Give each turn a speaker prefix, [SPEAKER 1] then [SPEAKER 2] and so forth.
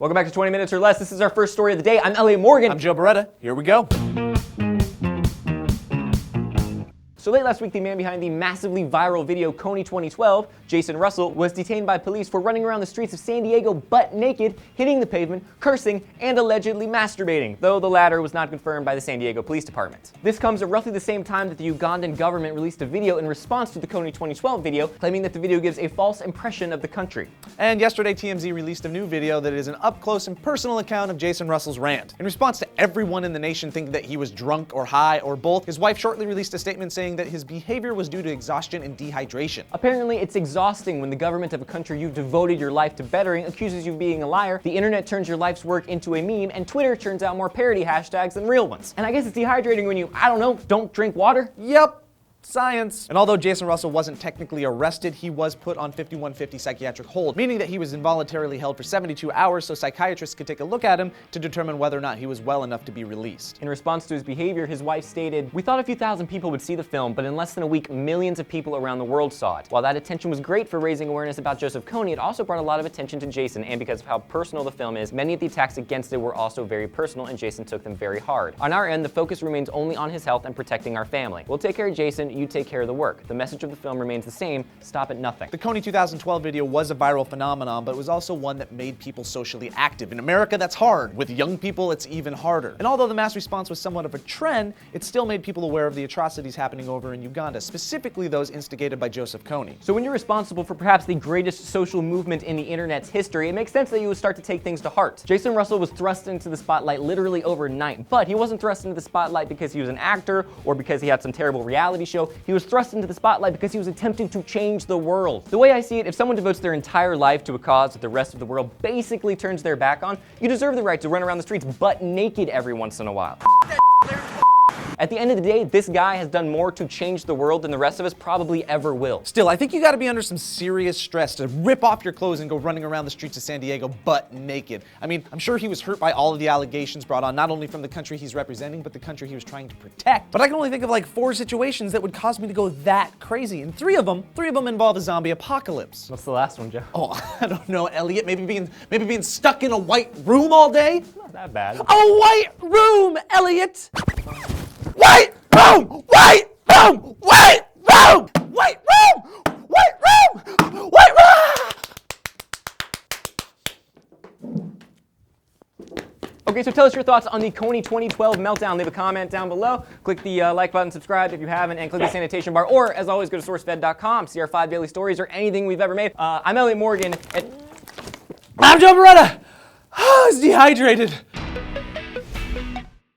[SPEAKER 1] Welcome back to 20 Minutes or Less. This is our first story of the day. I'm Elliot Morgan.
[SPEAKER 2] I'm Joe Beretta. Here we go.
[SPEAKER 1] So late last week, the man behind the massively viral video KONY 2012, Jason Russell, was detained by police for running around the streets of San Diego butt naked, hitting the pavement, cursing, and allegedly masturbating, though the latter was not confirmed by the San Diego Police Department. This comes at roughly the same time that the Ugandan government released a video in response to the KONY 2012 video, claiming that the video gives a false impression of the country.
[SPEAKER 2] And yesterday, TMZ released a new video that is an up-close and personal account of Jason Russell's rant. In response to everyone in the nation thinking that he was drunk or high or both, his wife shortly released a statement saying that his behavior was due to exhaustion and dehydration.
[SPEAKER 1] Apparently, it's exhausting when the government of a country you've devoted your life to bettering accuses you of being a liar, the internet turns your life's work into a meme, and Twitter turns out more parody hashtags than real ones. And I guess it's dehydrating when you, I don't know, don't drink water?
[SPEAKER 2] Yep. Science. And although Jason Russell wasn't technically arrested, he was put on 5150 psychiatric hold, meaning that he was involuntarily held for 72 hours so psychiatrists could take a look at him to determine whether or not he was well enough to be released.
[SPEAKER 1] In response to his behavior, his wife stated, "We thought a few thousand people would see the film, but in less than a week, millions of people around the world saw it. While that attention was great for raising awareness about Joseph Kony, it also brought a lot of attention to Jason, and because of how personal the film is, many of the attacks against it were also very personal, and Jason took them very hard. On our end, the focus remains only on his health and protecting our family. We'll take care of Jason, you take care of the work. The message of the film remains the same: stop at nothing."
[SPEAKER 2] The KONY 2012 video was a viral phenomenon, but it was also one that made people socially active. In America, that's hard. With young people, it's even harder. And although the mass response was somewhat of a trend, it still made people aware of the atrocities happening over in Uganda, specifically those instigated by Joseph Kony.
[SPEAKER 1] So when you're responsible for perhaps the greatest social movement in the internet's history, it makes sense that you would start to take things to heart. Jason Russell was thrust into the spotlight literally overnight, but he wasn't thrust into the spotlight because he was an actor or because he had some terrible reality show. He was thrust into the spotlight because he was attempting to change the world. The way I see it, if someone devotes their entire life to a cause that the rest of the world basically turns their back on, you deserve the right to run around the streets butt naked every once in a while. At the end of the day, this guy has done more to change the world than the rest of us probably ever will.
[SPEAKER 2] Still, I think you gotta be under some serious stress to rip off your clothes and go running around the streets of San Diego butt naked. I mean, I'm sure he was hurt by all of the allegations brought on, not only from the country he's representing, but the country he was trying to protect. But I can only think of like 4 situations that would cause me to go that crazy, and three of them involve a zombie apocalypse.
[SPEAKER 1] What's the last one, Joe?
[SPEAKER 2] Oh, I don't know, Elliot. Maybe being stuck in a white room all day?
[SPEAKER 1] Not that bad.
[SPEAKER 2] A white room, Elliot! White room! White room! White room! White room! White room! White room!
[SPEAKER 1] Okay, so tell us your thoughts on the KONY 2012 meltdown. Leave a comment down below. Click the like button, subscribe if you haven't, and click the annotation bar. Or, as always, go to SourceFed.com, see our 5 daily stories or anything we've ever made. I'm Elliot Morgan.
[SPEAKER 2] I'm Joe Beretta. I was dehydrated.